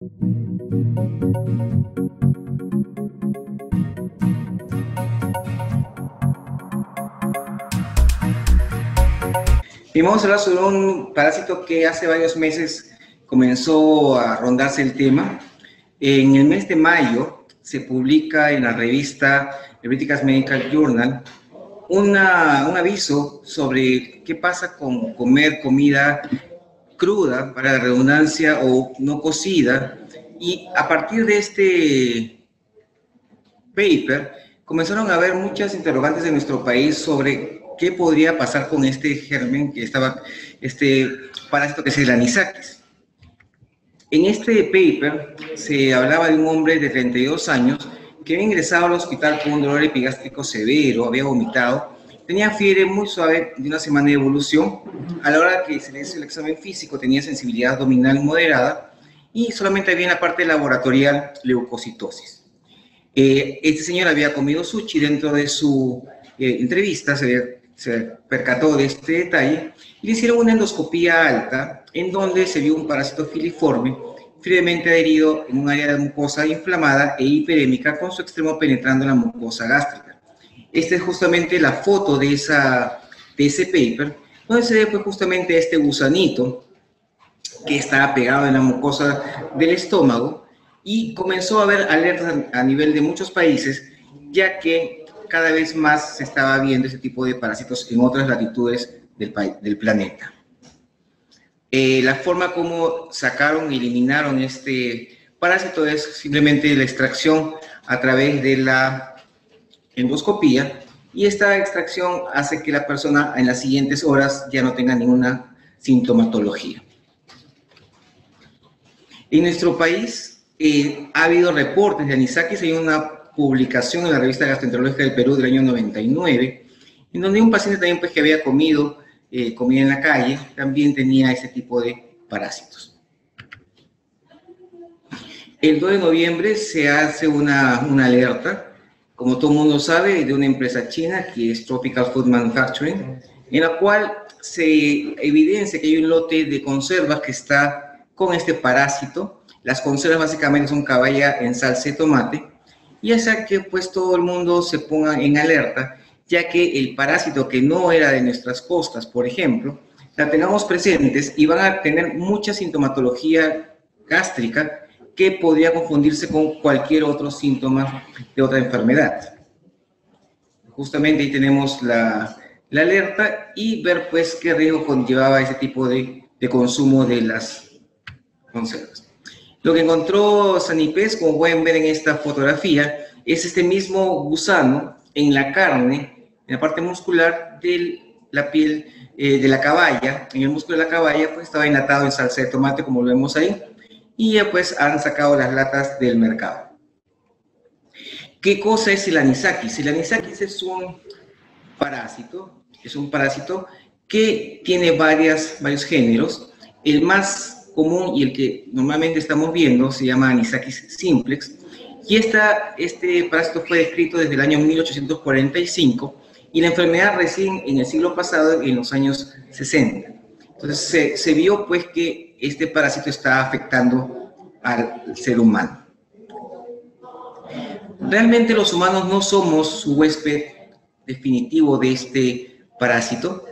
Y vamos a hablar sobre un parásito que hace varios meses comenzó a rondarse el tema. En el mes de mayo se publica en la revista British Medical Journal un aviso sobre qué pasa con comer comida cruda, para la redundancia, o no cocida. Y a partir de este paper comenzaron a haber muchas interrogantes en nuestro país sobre qué podría pasar con este germen que estaba, este parásito que es el anisakis. En este paper se hablaba de un hombre de 32 años que había ingresado al hospital con un dolor epigástrico severo, había vomitado, tenía fiebre muy suave de una semana de evolución. A la hora que se le hizo el examen físico tenía sensibilidad abdominal moderada y solamente había en la parte laboratorial leucocitosis. Este señor había comido sushi. Dentro de su entrevista se percató de este detalle y le hicieron una endoscopía alta en donde se vio un parásito filiforme firmemente adherido en un área de mucosa inflamada e hiperémica con su extremo penetrando en la mucosa gástrica. Esta es justamente la foto de ese paper, donde se ve pues justamente este gusanito que estaba pegado en la mucosa del estómago, y comenzó a haber alertas a nivel de muchos países, ya que cada vez más se estaba viendo ese tipo de parásitos en otras latitudes del planeta. La forma como sacaron y eliminaron este parásito es simplemente la extracción a través de la endoscopía, y esta extracción hace que la persona en las siguientes horas ya no tenga ninguna sintomatología. En nuestro país ha habido reportes de anisakis. Hay una publicación en la revista Gastroenterológica del Perú del año 99, en donde un paciente también pues, que había comido comida en la calle, también tenía ese tipo de parásitos. El 2 de noviembre se hace una alerta, como todo el mundo sabe, de una empresa china que es Tropical Food Manufacturing, en la cual se evidencia que hay un lote de conservas que está con este parásito. Las conservas básicamente son caballa en salsa de tomate, y hace que pues todo el mundo se ponga en alerta, ya que el parásito que no era de nuestras costas, por ejemplo, la tengamos presentes y van a tener mucha sintomatología gástrica que podría confundirse con cualquier otro síntoma de otra enfermedad. Justamente ahí tenemos la alerta, y ver pues qué riesgo conllevaba ese tipo de consumo de las conservas. Lo que encontró Sanipez, como pueden ver en esta fotografía, es este mismo gusano en la carne, en la parte muscular de la piel de la caballa. En el músculo de la caballa pues estaba enlatado en salsa de tomate, como lo vemos ahí, y ya pues han sacado las latas del mercado. ¿Qué cosa es el anisakis? El anisakis es un parásito que tiene varios géneros. El más común y el que normalmente estamos viendo se llama Anisakis simplex, y este parásito fue descrito desde el año 1845, y la enfermedad recién en el siglo pasado, en los años 60. Entonces se vio pues que este parásito está afectando al ser humano. Realmente los humanos no somos su huésped definitivo de este parásito.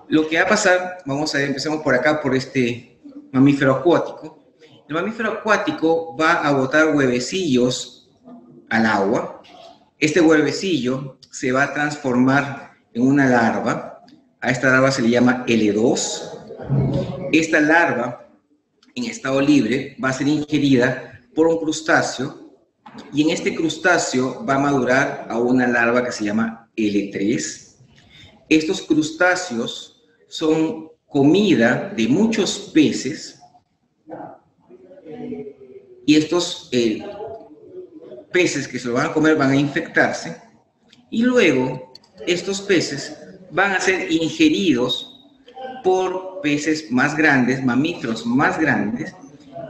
Lo que va a pasar, vamos a ver, empecemos por acá, por este mamífero acuático. El mamífero acuático va a botar huevecillos al agua. Este huevecillo se va a transformar en una larva. A esta larva se le llama L2. Esta larva, en estado libre, va a ser ingerida por un crustáceo, y en este crustáceo va a madurar a una larva que se llama L3. Estos crustáceos son comida de muchos peces, y estos peces que se lo van a comer van a infectarse, y luego estos peces van a ser ingeridos por peces más grandes, mamíferos más grandes,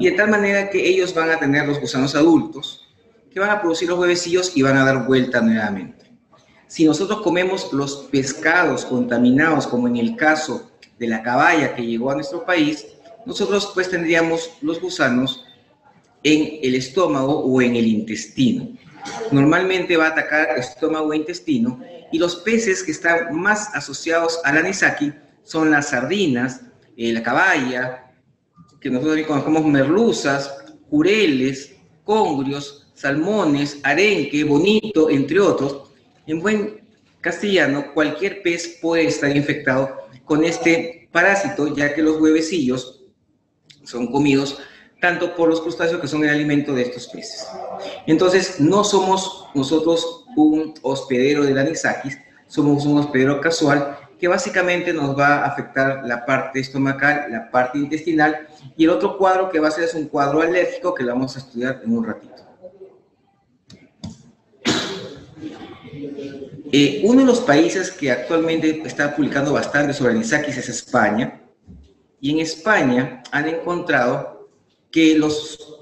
y de tal manera que ellos van a tener los gusanos adultos que van a producir los huevecillos y van a dar vuelta nuevamente. Si nosotros comemos los pescados contaminados, como en el caso de la caballa que llegó a nuestro país, nosotros pues tendríamos los gusanos en el estómago o en el intestino. Normalmente va a atacar estómago e intestino, y los peces que están más asociados al anisakis son las sardinas, la caballa, que nosotros también conocemos merluzas, jureles, congrios, salmones, arenque, bonito, entre otros. En buen castellano, cualquier pez puede estar infectado con este parásito, ya que los huevecillos son comidos tanto por los crustáceos, que son el alimento de estos peces. Entonces, no somos nosotros un hospedero del anisakis, somos un hospedero casual que básicamente nos va a afectar la parte estomacal, la parte intestinal, y el otro cuadro que va a ser es un cuadro alérgico que lo vamos a estudiar en un ratito. Uno de los países que actualmente está publicando bastante sobre anisakis es España, y en España han encontrado que los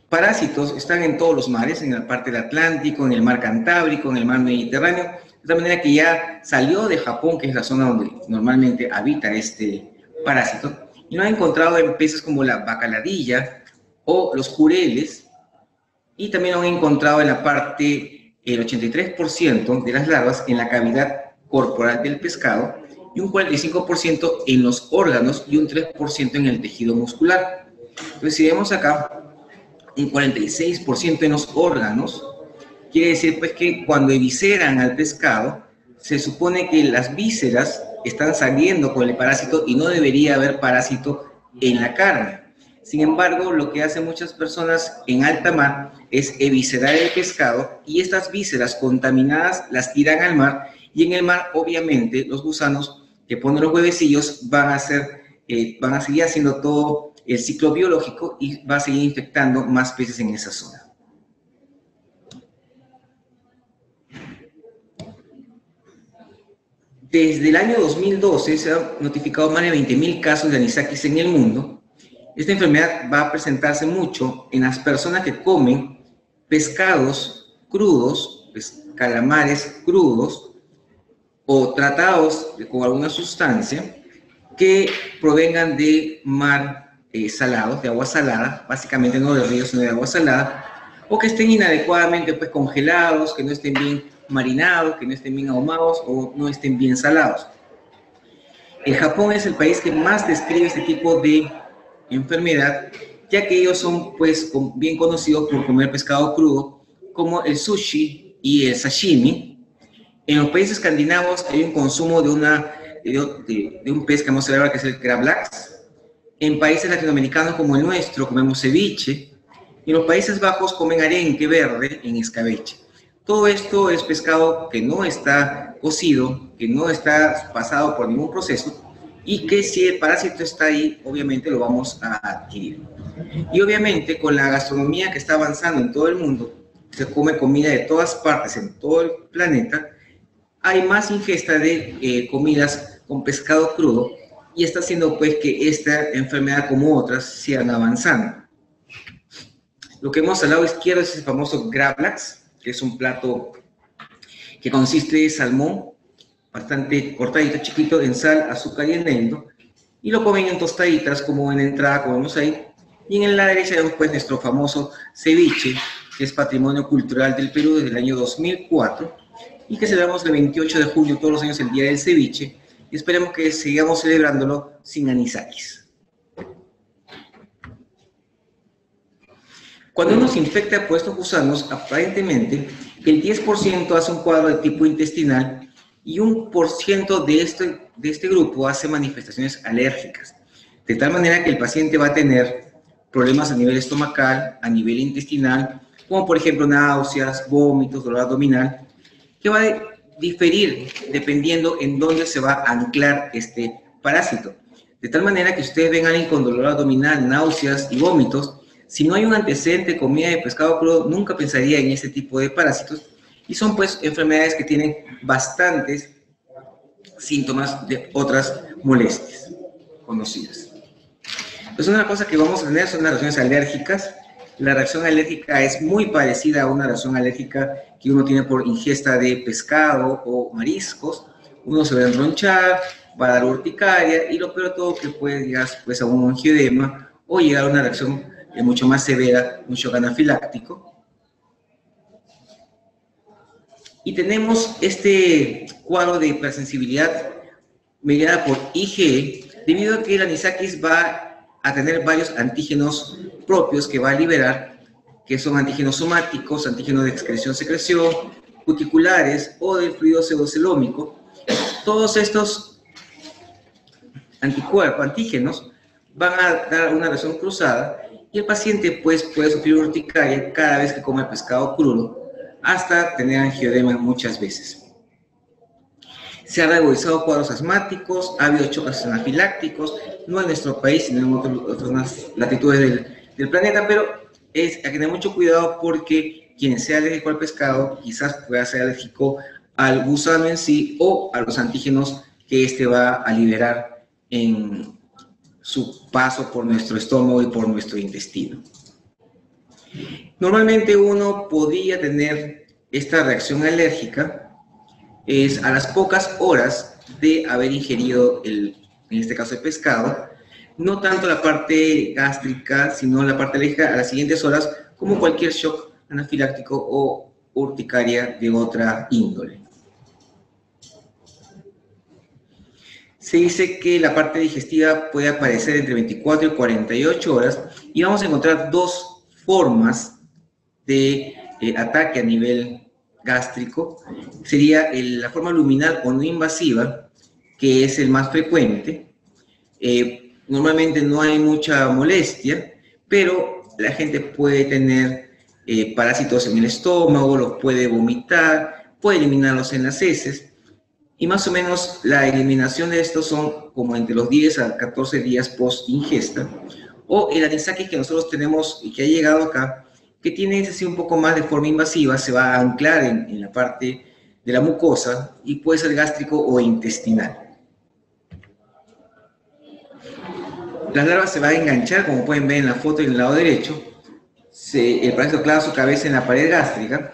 parásitos están en todos los mares, en la parte del Atlántico, en el mar Cantábrico, en el mar Mediterráneo, de tal manera que ya salió de Japón, que es la zona donde normalmente habita este parásito, y lo han encontrado en peces como la bacaladilla o los jureles, y también lo han encontrado en la parte, el 83% de las larvas en la cavidad corporal del pescado, y un 45% en los órganos y un 3% en el tejido muscular. Entonces, si vemos acá, un 46% en los órganos, quiere decir pues que cuando evisceran al pescado, se supone que las vísceras están saliendo con el parásito y no debería haber parásito en la carne. Sin embargo, lo que hacen muchas personas en alta mar es eviscerar el pescado, y estas vísceras contaminadas las tiran al mar, y en el mar obviamente los gusanos que ponen los huevecillos van a seguir haciendo todo el ciclo biológico y va a seguir infectando más peces en esa zona. Desde el año 2012 se han notificado más de 20.000 casos de anisakis en el mundo. Esta enfermedad va a presentarse mucho en las personas que comen pescados crudos, calamares crudos, o tratados con alguna sustancia que provengan de mar salados, de agua salada, básicamente no de ríos, sino de agua salada, o que estén inadecuadamente pues congelados, que no estén bien marinados, que no estén bien ahumados o no estén bien salados. El Japón es el país que más describe este tipo de enfermedad, ya que ellos son pues bien conocidos por comer pescado crudo, como el sushi y el sashimi. En los países escandinavos hay un consumo de un pez que vamos a ver ahora, que es el crablax. En países latinoamericanos como el nuestro comemos ceviche, y en los Países Bajos comen arenque verde en escabeche. Todo esto es pescado que no está cocido, que no está pasado por ningún proceso, y que si el parásito está ahí, obviamente lo vamos a adquirir. Y obviamente con la gastronomía que está avanzando en todo el mundo, se come comida de todas partes en todo el planeta, hay más ingesta de comidas con pescado crudo, y está haciendo pues que esta enfermedad como otras sigan avanzando. Lo que vemos al lado izquierdo es el famoso gravlax, que es un plato que consiste de salmón bastante cortadito, chiquito, en sal, azúcar y eneldo, y lo comen en tostaditas como en entrada, como vemos ahí. Y en la derecha vemos pues nuestro famoso ceviche, que es patrimonio cultural del Perú desde el año 2004, y que celebramos el 28 de julio todos los años, el Día del Ceviche, y esperemos que sigamos celebrándolo sin anisakis. Cuando uno se infecta por estos gusanos, aparentemente el 10% hace un cuadro de tipo intestinal, y 1% de este grupo hace manifestaciones alérgicas, de tal manera que el paciente va a tener problemas a nivel estomacal, a nivel intestinal, como por ejemplo náuseas, vómitos, dolor abdominal, que va a diferir dependiendo en dónde se va a anclar este parásito. De tal manera que ustedes ven a alguien con dolor abdominal, náuseas y vómitos, si no hay un antecedente de comida de pescado crudo, nunca pensaría en este tipo de parásitos, y son pues enfermedades que tienen bastantes síntomas de otras molestias conocidas. Pues una cosa que vamos a tener son las reacciones alérgicas. La reacción alérgica es muy parecida a una reacción alérgica que uno tiene por ingesta de pescado o mariscos. Uno se va a enronchar, va a dar urticaria, y lo peor de todo que puede llegar pues a un angioedema o llegar a una reacción mucho más severa, un shock anafiláctico. Y tenemos este cuadro de hipersensibilidad mediada por IgE, debido a que el anisakis va a tener varios antígenos propios que va a liberar, que son antígenos somáticos, antígenos de excreción-secreción, cuticulares o del fluido pseudocelómico. Todos estos anticuerpos, antígenos, van a dar una reacción cruzada y el paciente pues puede sufrir urticaria cada vez que come pescado crudo, hasta tener angioedema muchas veces. Se han regularizado cuadros asmáticos, ha habido choques anafilácticos, no en nuestro país, sino en otras latitudes del planeta, pero hay que tener mucho cuidado porque quien sea alérgico al pescado quizás pueda ser alérgico al gusano en sí o a los antígenos que este va a liberar en su paso por nuestro estómago y por nuestro intestino. Normalmente uno podría tener esta reacción alérgica a las pocas horas de haber ingerido, en este caso, el pescado, no tanto la parte gástrica, sino la parte alérgica a las siguientes horas, como cualquier shock anafiláctico o urticaria de otra índole. Se dice que la parte digestiva puede aparecer entre 24 y 48 horas y vamos a encontrar dos formas de ataque a nivel gástrico. Sería la forma luminal o no invasiva, que es el más frecuente. Normalmente no hay mucha molestia, pero la gente puede tener parásitos en el estómago, los puede vomitar, puede eliminarlos en las heces. Y más o menos la eliminación de estos son como entre los 10 a 14 días post ingesta. O el anisakis que nosotros tenemos y que ha llegado acá, que tiene así un poco más de forma invasiva, se va a anclar en la parte de la mucosa y puede ser gástrico o intestinal. Las larvas se van a enganchar, como pueden ver en la foto en el lado derecho. El parásito clava su cabeza en la pared gástrica.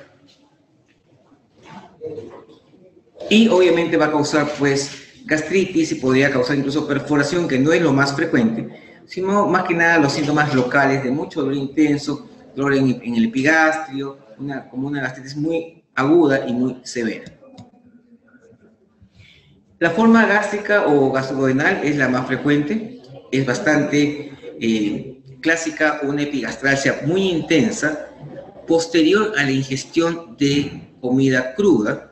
Y obviamente va a causar pues gastritis y podría causar incluso perforación, que no es lo más frecuente, sino más que nada los síntomas locales de mucho dolor intenso, dolor en el epigastrio, como una gastritis muy aguda y muy severa. La forma gástrica o gastroduodenal es la más frecuente, es bastante clásica, una epigastralgia muy intensa, posterior a la ingestión de comida cruda.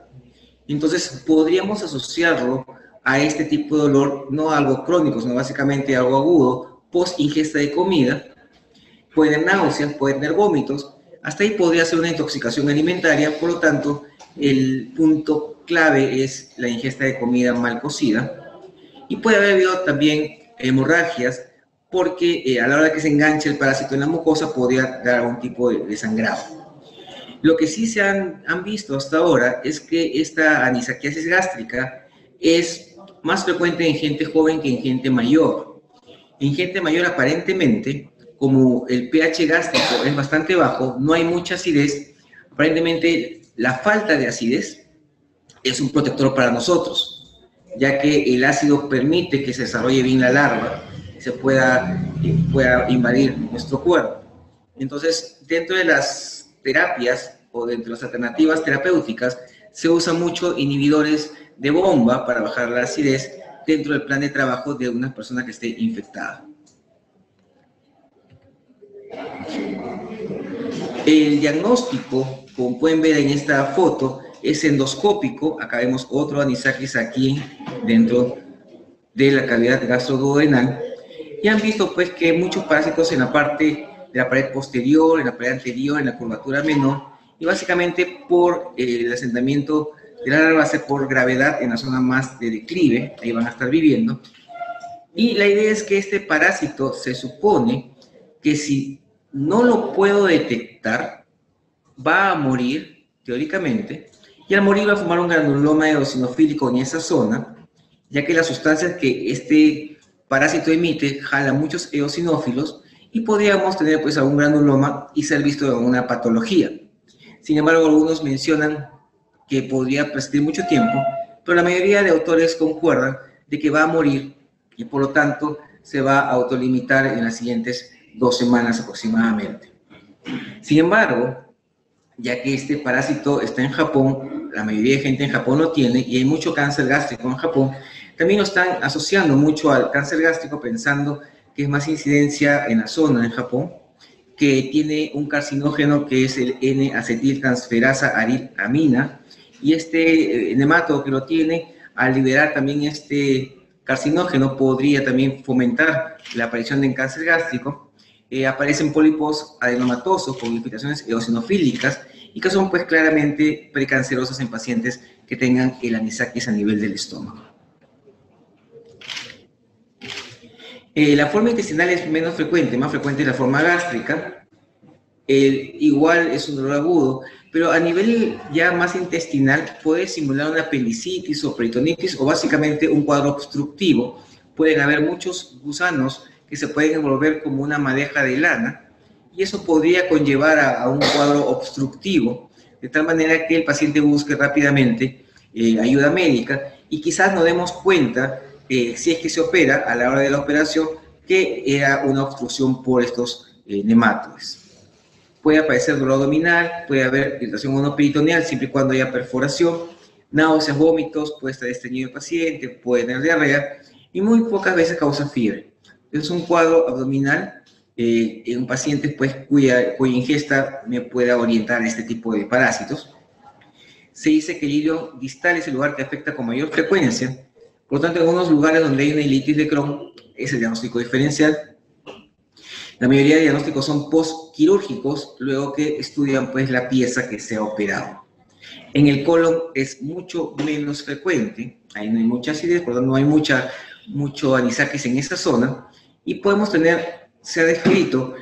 Entonces, podríamos asociarlo a este tipo de dolor, no a algo crónico, sino básicamente a algo agudo, post ingesta de comida. Puede tener náuseas, puede tener vómitos, hasta ahí podría ser una intoxicación alimentaria, por lo tanto, el punto clave es la ingesta de comida mal cocida. Y puede haber habido también hemorragias, porque a la hora que se engancha el parásito en la mucosa, podría dar algún tipo de sangrado. Lo que sí se han visto hasta ahora es que esta anisakiasis gástrica es más frecuente en gente joven que en gente mayor. En gente mayor, aparentemente, como el pH gástrico es bastante bajo, no hay mucha acidez, aparentemente la falta de acidez es un protector para nosotros, ya que el ácido permite que se desarrolle bien la larva y se pueda invadir nuestro cuerpo. Entonces, dentro de las terapias o dentro de las alternativas terapéuticas, se usa mucho inhibidores de bomba para bajar la acidez dentro del plan de trabajo de una persona que esté infectada. El diagnóstico, como pueden ver en esta foto, es endoscópico. Acá vemos otro anisakis aquí dentro de la cavidad gastroduodenal. Y han visto pues que hay muchos parásitos en la parte de la pared posterior, en la pared anterior, en la curvatura menor, y básicamente por el asentamiento de la larva por gravedad en la zona más de declive, ahí van a estar viviendo. Y la idea es que este parásito se supone que si no lo puedo detectar, va a morir, teóricamente, y al morir va a formar un granuloma eosinofílico en esa zona, ya que las sustancias que este parásito emite jala muchos eosinófilos y podríamos tener pues algún granuloma y ser visto en una patología. Sin embargo, algunos mencionan que podría persistir mucho tiempo, pero la mayoría de autores concuerdan de que va a morir y por lo tanto se va a autolimitar en las siguientes 2 semanas aproximadamente. Sin embargo, ya que este parásito está en Japón, la mayoría de gente en Japón lo tiene y hay mucho cáncer gástrico en Japón, también lo están asociando mucho al cáncer gástrico pensando que es más incidencia en la zona en Japón, que tiene un carcinógeno que es el N-acetiltransferasa arilamina, y este nematodo que lo tiene, al liberar también este carcinógeno, podría también fomentar la aparición de cáncer gástrico. Aparecen pólipos adenomatosos con infiltraciones eosinofílicas y que son pues claramente precancerosos en pacientes que tengan el anisakis a nivel del estómago. La forma intestinal es menos frecuente, más frecuente es la forma gástrica. Igual es un dolor agudo, pero a nivel ya más intestinal puede simular una apendicitis o peritonitis o básicamente un cuadro obstructivo. Pueden haber muchos gusanos que se pueden envolver como una madeja de lana y eso podría conllevar a un cuadro obstructivo, de tal manera que el paciente busque rápidamente ayuda médica y quizás nos demos cuenta, si es que se opera a la hora de la operación, que era una obstrucción por estos nematodes. Puede aparecer dolor abdominal, puede haber irritación monoperitoneal siempre y cuando haya perforación, náuseas, vómitos, puede estar estreñido el paciente, puede tener diarrea y muy pocas veces causa fiebre. Es un cuadro abdominal en un paciente pues, cuya ingesta me pueda orientar a este tipo de parásitos. Se dice que el ilio distal es el lugar que afecta con mayor frecuencia, por lo tanto en algunos lugares donde hay una ilitis de Crohn es el diagnóstico diferencial. La mayoría de diagnósticos son postquirúrgicos, luego que estudian pues la pieza que se ha operado. En el colon es mucho menos frecuente, ahí no hay mucha acidez, por lo tanto no hay mucho anisakis en esa zona, y podemos tener, se ha descrito,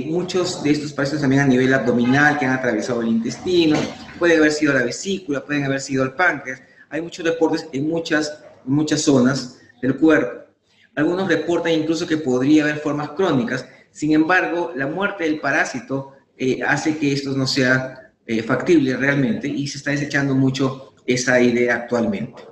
muchos de estos parásitos también a nivel abdominal que han atravesado el intestino, puede haber sido la vesícula, pueden haber sido el páncreas, hay muchos reportes en muchas zonas del cuerpo. Algunos reportan incluso que podría haber formas crónicas. Sin embargo, la muerte del parásito hace que esto no sea factible realmente y se está desechando mucho esa idea actualmente.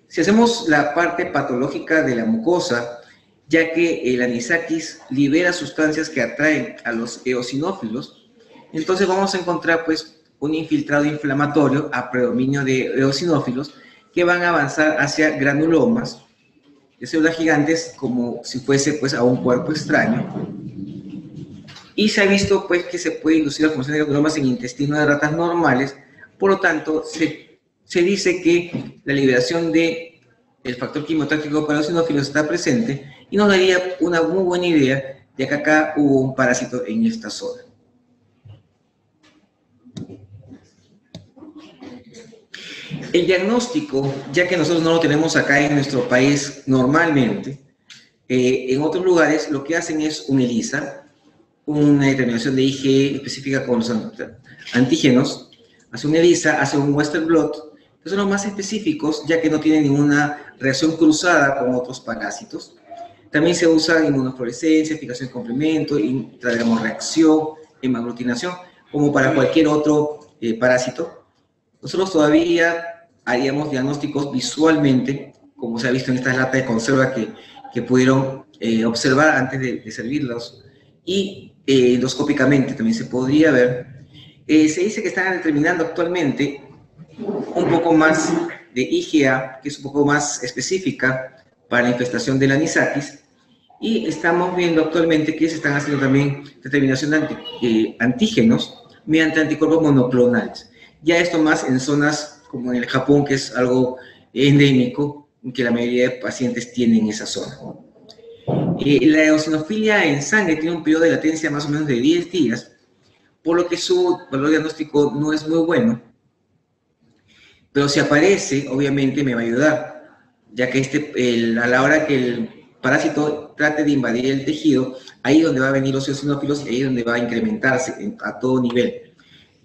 Si hacemos la parte patológica de la mucosa, ya que el anisakis libera sustancias que atraen a los eosinófilos, entonces vamos a encontrar pues un infiltrado inflamatorio a predominio de eosinófilos que van a avanzar hacia granulomas de células gigantes como si fuese pues a un cuerpo extraño. Y se ha visto pues que se puede inducir la formación de granulomas en intestino de ratas normales, por lo tanto se dice que la liberación del factor quimiotáctico para los eosinófilos está presente y nos daría una muy buena idea de que acá hubo un parásito en esta zona. El diagnóstico, ya que nosotros no lo tenemos acá en nuestro país normalmente, en otros lugares lo que hacen es un ELISA, una determinación de IgE específica con los antígenos, hace un ELISA, hace un Western blot, que son los más específicos, ya que no tienen ninguna reacción cruzada con otros parásitos. También se usa inmunofluorescencia, fijación de complemento, intradermorreacción, hemaglutinación, como para cualquier otro parásito. Nosotros todavía haríamos diagnósticos visualmente, como se ha visto en estas latas de conserva que pudieron observar antes de servirlos, y endoscópicamente también se podría ver. Se dice que están determinando actualmente un poco más de IgA, que es un poco más específica para la infestación del anisakis, y estamos viendo actualmente que se están haciendo también determinación de antígenos mediante anticuerpos monoclonales. Ya esto más en zonas como en el Japón, que es algo endémico, que la mayoría de pacientes tienen esa zona. La eosinofilia en sangre tiene un periodo de latencia más o menos de 10 días, por lo que su valor diagnóstico no es muy bueno. Pero si aparece, obviamente me va a ayudar, ya que a la hora que el parásito trate de invadir el tejido, ahí es donde va a venir los eosinófilos y ahí es donde va a incrementarse a todo nivel.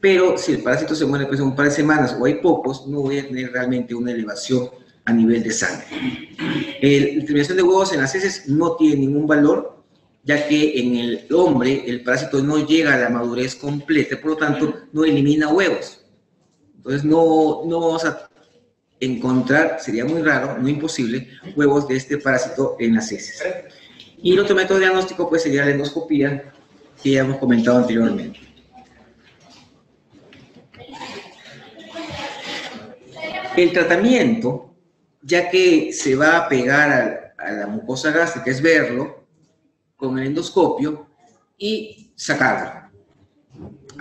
Pero si el parásito se muere después de un par de semanas o hay pocos, no voy a tener realmente una elevación a nivel de sangre. La determinación de huevos en las heces no tiene ningún valor, ya que en el hombre el parásito no llega a la madurez completa, por lo tanto no elimina huevos. Entonces no vamos a encontrar, sería muy raro, no imposible, huevos de este parásito en las heces. Y el otro método de diagnóstico pues sería la endoscopía, que ya hemos comentado anteriormente. El tratamiento, ya que se va a pegar a la mucosa gástrica, es verlo con el endoscopio y sacarlo.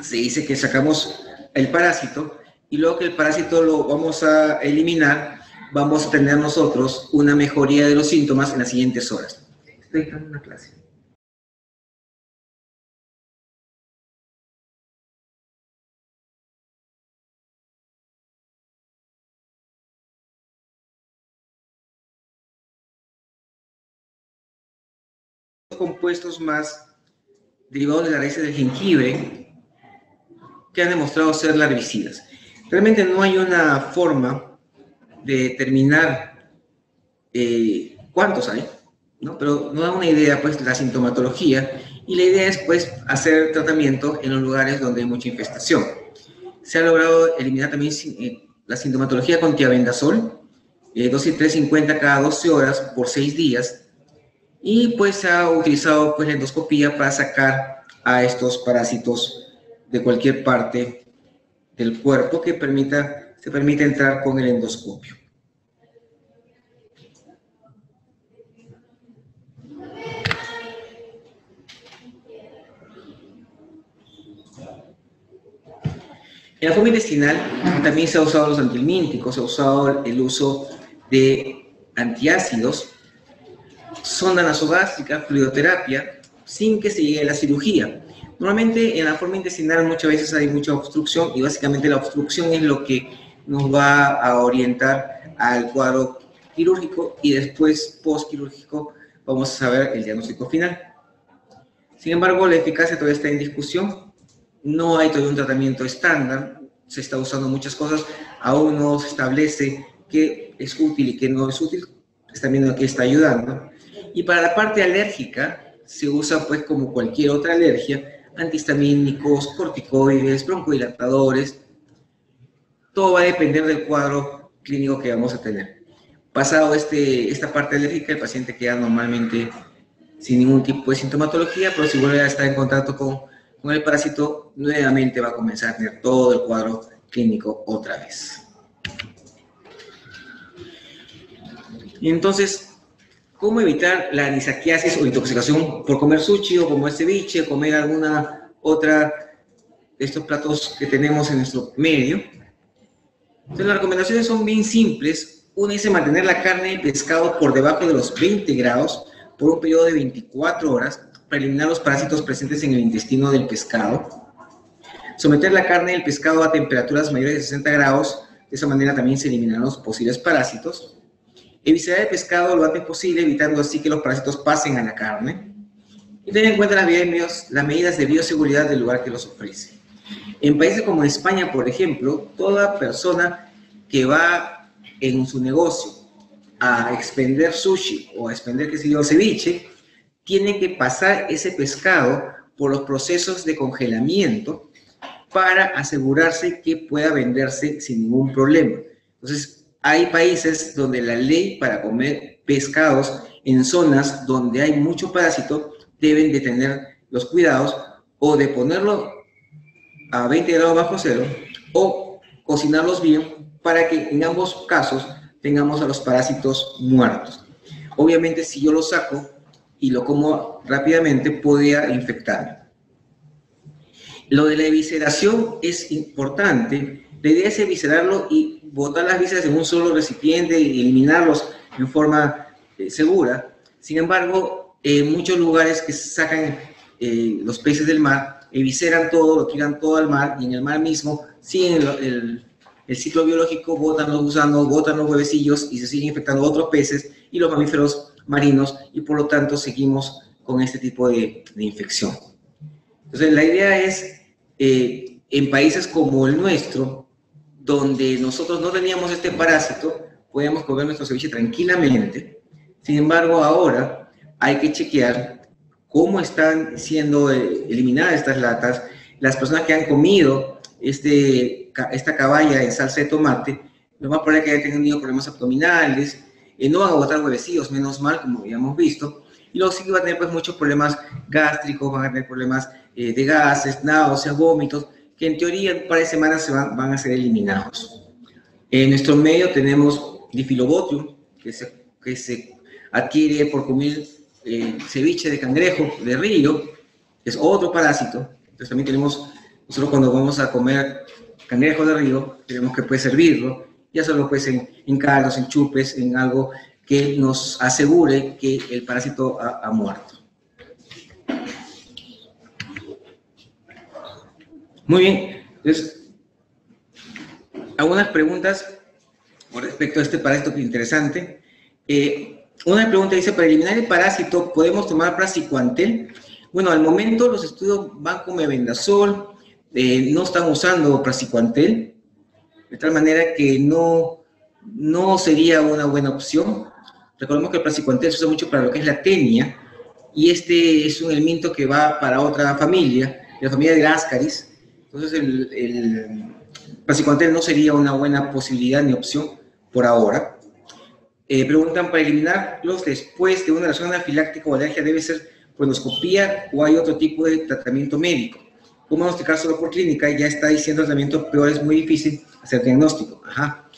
Se dice que sacamos el parásito y luego que el parásito lo vamos a eliminar, vamos a tener nosotros una mejoría de los síntomas en las siguientes horas. Estoy dando una clase. Compuestos más derivados de las raíces del jengibre que han demostrado ser larvicidas. Realmente no hay una forma de determinar cuántos hay, ¿no? Pero nos da una idea, pues, la sintomatología, y la idea es, pues, hacer tratamiento en los lugares donde hay mucha infestación. Se ha logrado eliminar también la sintomatología con tiabendazol, dosis 350 cada 12 horas por 6 días, y pues se ha utilizado pues la endoscopía para sacar a estos parásitos de cualquier parte del cuerpo que se permite entrar con el endoscopio. En la forma intestinal también se ha usado los antihelmínticos, se ha usado el uso de antiácidos, sonda nasogástrica, fluidoterapia, sin que se llegue a la cirugía. Normalmente en la forma intestinal muchas veces hay mucha obstrucción y básicamente la obstrucción es lo que nos va a orientar al cuadro quirúrgico y después postquirúrgico vamos a saber el diagnóstico final. Sin embargo, la eficacia todavía está en discusión. No hay todavía un tratamiento estándar, se está usando muchas cosas, aún no se establece qué es útil y qué no es útil. Están viendo que está ayudando. Y para la parte alérgica se usa, pues, como cualquier otra alergia, antihistamínicos, corticoides, broncodilatadores. Todo va a depender del cuadro clínico que vamos a tener. Pasado esta parte alérgica, el paciente queda normalmente sin ningún tipo de sintomatología, pero si vuelve a estar en contacto con el parásito, nuevamente va a comenzar a tener todo el cuadro clínico otra vez. Y entonces, ¿cómo evitar la anisaquiasis o intoxicación por comer sushi o comer ceviche, comer alguna otra de estos platos que tenemos en nuestro medio? Entonces, las recomendaciones son bien simples. Una es mantener la carne y pescado por debajo de los 20 grados por un periodo de 24 horas para eliminar los parásitos presentes en el intestino del pescado. Someter la carne y el pescado a temperaturas mayores de 60 grados, de esa manera también se eliminarán los posibles parásitos. Eviscerar el pescado lo antes posible, evitando así que los parásitos pasen a la carne. Y tener en cuenta las medidas de bioseguridad del lugar que los ofrece. En países como España, por ejemplo, toda persona que va en su negocio a expender sushi o a expender, qué sé yo, ceviche, tiene que pasar ese pescado por los procesos de congelamiento para asegurarse que pueda venderse sin ningún problema. Entonces, hay países donde la ley para comer pescados en zonas donde hay mucho parásito deben de tener los cuidados o de ponerlo a 20 grados bajo cero o cocinarlos bien para que en ambos casos tengamos a los parásitos muertos. Obviamente, si yo lo saco y lo como rápidamente, podría infectarme. Lo de la evisceración es importante. La idea es eviscerarlo y botar las vísceras en un solo recipiente y eliminarlos en forma segura. Sin embargo, en muchos lugares que sacan los peces del mar, evisceran todo, lo tiran todo al mar y en el mar mismo siguen el ciclo biológico, botan los gusanos, botan los huevecillos y se siguen infectando otros peces y los mamíferos marinos y por lo tanto seguimos con este tipo de infección. Entonces la idea es, en países como el nuestro, donde nosotros no teníamos este parásito, podíamos comer nuestro ceviche tranquilamente. Sin embargo, ahora hay que chequear cómo están siendo eliminadas estas latas. Las personas que han comido esta caballa en salsa de tomate lo más probable es que haya tenido problemas abdominales, no van a botar huevecillos, menos mal, como habíamos visto, y luego sí que va a tener pues muchos problemas gástricos, van a tener problemas de gases, náuseas, vómitos, que en teoría en un par de semanas van a ser eliminados. En nuestro medio tenemos Difilobotrium, que se adquiere por comer ceviche de cangrejo de río, es otro parásito. Entonces también tenemos, nosotros cuando vamos a comer cangrejo de río, tenemos que pues servirlo, ya solo pues en caldos, en chupes, en algo que nos asegure que el parásito ha muerto. Muy bien, entonces, algunas preguntas con respecto a este parásito que es interesante. Una pregunta dice, para eliminar el parásito, ¿podemos tomar praziquantel? Bueno, al momento los estudios van con mebendazol, no están usando praziquantel, de tal manera que no sería una buena opción. Recordemos que el praziquantel se usa mucho para lo que es la tenia, y este es un elemento que va para otra familia, la familia de Ascaris. Entonces el praziquantel no sería una buena posibilidad ni opción por ahora. Preguntan, ¿para eliminarlos después de una reacción anafiláctica o alergia debe ser colonoscopía o hay otro tipo de tratamiento médico? ¿Cómo diagnosticar solo por clínica? Ya está diciendo el tratamiento peor, es muy difícil hacer diagnóstico. Ajá.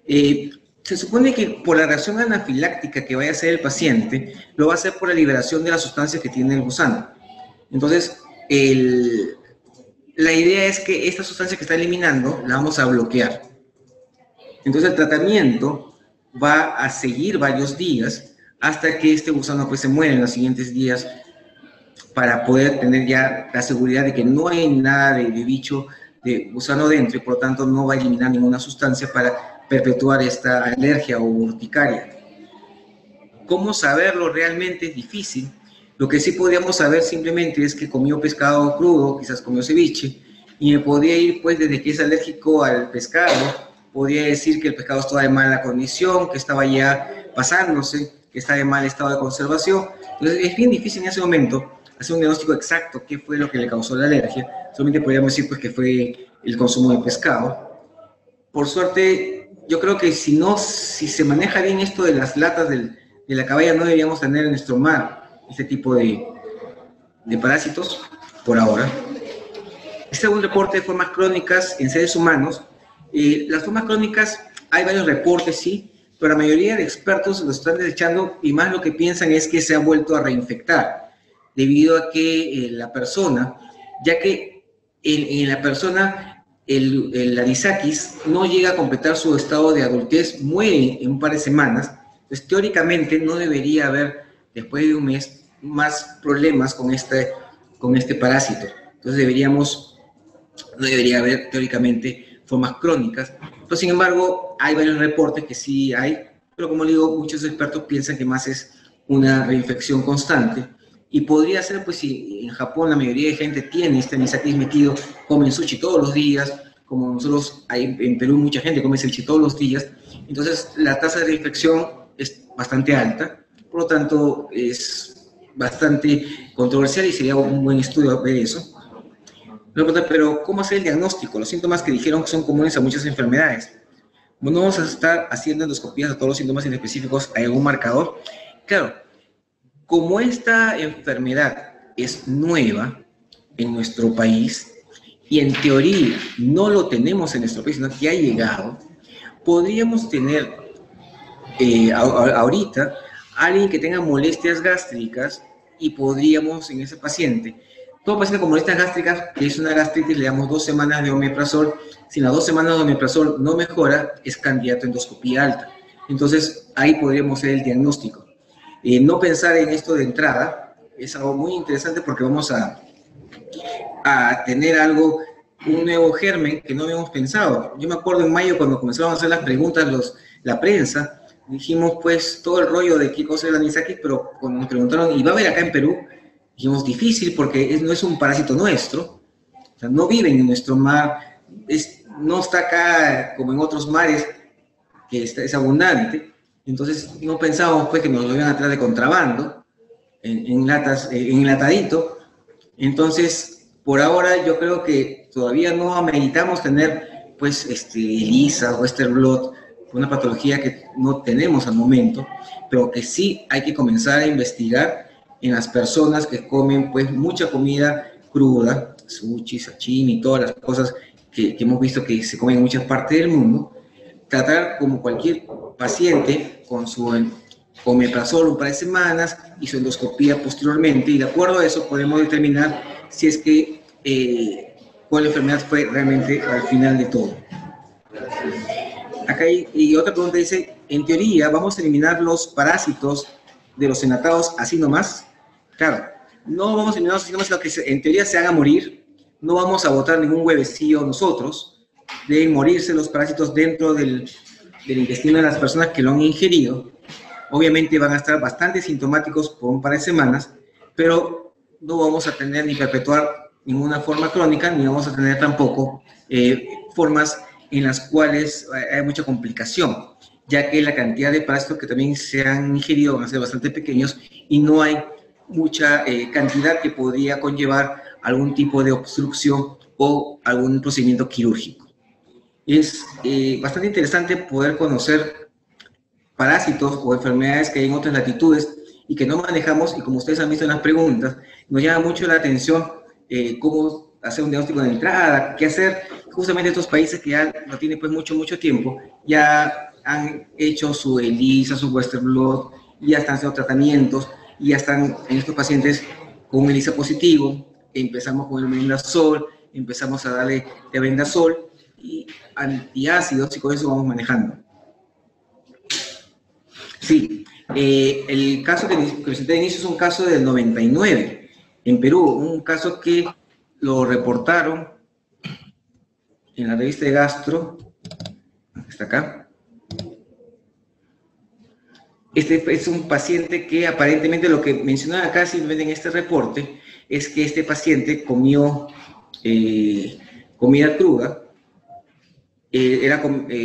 Se supone que por la reacción anafiláctica que vaya a hacer el paciente, lo va a hacer por la liberación de las sustancias que tiene el gusano. Entonces, la idea es que esta sustancia que está eliminando la vamos a bloquear. Entonces, el tratamiento va a seguir varios días hasta que este gusano pues se muere en los siguientes días para poder tener ya la seguridad de que no hay nada de bicho de gusano dentro y por lo tanto no va a eliminar ninguna sustancia para perpetuar esta alergia o urticaria. ¿Cómo saberlo? Realmente es difícil. Lo que sí podríamos saber simplemente es que comió pescado crudo, quizás comió ceviche, y me podría ir pues desde que es alérgico al pescado, podría decir que el pescado estaba de mala condición, que estaba ya pasándose, que está de mal estado de conservación. Entonces es bien difícil en ese momento hacer un diagnóstico exacto qué fue lo que le causó la alergia. Solamente podríamos decir pues que fue el consumo de pescado. Por suerte, yo creo que si se maneja bien esto de las latas de la caballa, no deberíamos tener en nuestro mar este tipo de parásitos por ahora. Este es un reporte de formas crónicas en seres humanos. Las formas crónicas, hay varios reportes, sí, pero la mayoría de expertos lo están desechando y más lo que piensan es que se ha vuelto a reinfectar debido a que la persona, ya que en la persona el anisakis no llega a completar su estado de adultez, muere en un par de semanas, pues teóricamente no debería haber, después de un mes, más problemas con este parásito. Entonces no debería haber teóricamente formas crónicas, pero sin embargo hay varios reportes que sí hay, pero como digo, muchos expertos piensan que más es una reinfección constante. Y podría ser, pues, si en Japón la mayoría de gente tiene este anisakis metido, comen sushi todos los días, como nosotros, en Perú mucha gente come sushi todos los días, entonces la tasa de reinfección es bastante alta, por lo tanto es bastante controversial y sería un buen estudio ver eso. Pero, ¿cómo hacer el diagnóstico? Los síntomas que dijeron que son comunes a muchas enfermedades. No vamos a estar haciendo endoscopías a todos los síntomas específicos, ¿hay algún marcador? Claro, como esta enfermedad es nueva en nuestro país y en teoría no lo tenemos en nuestro país, sino que ha llegado, podríamos tener ahorita alguien que tenga molestias gástricas y podríamos en ese paciente, todo paciente con molestias gástricas, que es una gastritis, le damos 2 semanas de omeprazol. Si en las 2 semanas de omeprazol no mejora, es candidato a endoscopía alta. Entonces ahí podríamos hacer el diagnóstico. No pensar en esto de entrada es algo muy interesante porque vamos a tener un nuevo germen que no habíamos pensado. Yo me acuerdo en mayo cuando comenzaron a hacer las preguntas la prensa, dijimos pues todo el rollo de qué cosa era el anisakis, pero cuando nos preguntaron, ¿y va a haber acá en Perú? Dijimos difícil porque no es un parásito nuestro, o sea, no vive en nuestro mar, no está acá como en otros mares que es abundante. Entonces no pensábamos pues que nos lo iban a traer de contrabando, en latas, enlatadito. Entonces, por ahora yo creo que todavía no ameritamos tener pues ELISA o Western blot una patología que no tenemos al momento, pero que sí hay que comenzar a investigar en las personas que comen pues mucha comida cruda, sushi, sashimi, todas las cosas que hemos visto que se comen en muchas partes del mundo. Tratar como cualquier paciente con su omeprazol un par de semanas y su endoscopía posteriormente, y de acuerdo a eso podemos determinar si es que cuál enfermedad fue realmente al final de todo. Acá y otra pregunta dice, en teoría vamos a eliminar los parásitos de los enlatados así nomás. Claro, no vamos a eliminarlos así nomás, sino que en teoría se van a morir. No vamos a botar ningún huevecillo nosotros. Deben morirse los parásitos dentro del intestino de las personas que lo han ingerido. Obviamente van a estar bastante sintomáticos por un par de semanas, pero no vamos a tener ni perpetuar ninguna forma crónica, ni vamos a tener tampoco formas en las cuales hay mucha complicación, ya que la cantidad de parásitos que también se han ingerido van a ser bastante pequeños y no hay mucha cantidad que podría conllevar algún tipo de obstrucción o algún procedimiento quirúrgico. Es bastante interesante poder conocer parásitos o enfermedades que hay en otras latitudes y que no manejamos, y como ustedes han visto en las preguntas, nos llama mucho la atención cómo hacer un diagnóstico de entrada, qué hacer. Justamente estos países que ya no tienen pues mucho tiempo, ya han hecho su ELISA, su Western Blot, ya están haciendo tratamientos, y ya están en estos pacientes con un ELISA positivo. Empezamos con el mebendazol, empezamos a darle albendazol y antiácidos, y con eso vamos manejando. Sí, el caso que presenté de inicio es un caso del 99 en Perú, un caso que lo reportaron en la revista de Gastro, está acá. Este es un paciente que aparentemente lo que mencionan acá simplemente en este reporte es que este paciente comió comida cruda,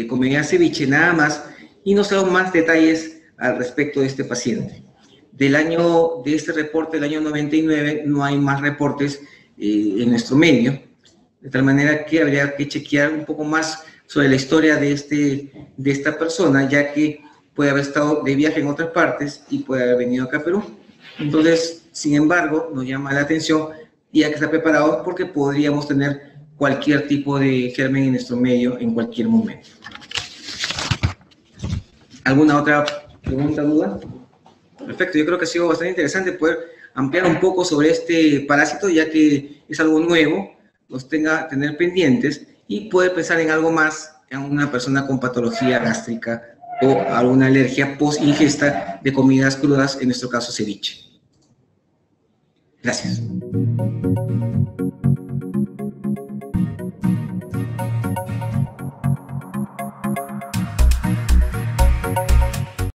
comía ceviche nada más, y no sabemos más detalles al respecto de este paciente. De este reporte del año 99 no hay más reportes en nuestro medio, de tal manera que habría que chequear un poco más sobre la historia de esta persona, ya que puede haber estado de viaje en otras partes y puede haber venido acá a Perú. Entonces, sin embargo, nos llama la atención y hay que estar preparados porque podríamos tener cualquier tipo de germen en nuestro medio en cualquier momento. ¿Alguna otra pregunta, duda? Perfecto, yo creo que ha sido bastante interesante poder ampliar un poco sobre este parásito, ya que es algo nuevo, los tener pendientes y poder pensar en algo más en una persona con patología gástrica o alguna alergia post ingesta de comidas crudas, en nuestro caso ceviche. Gracias.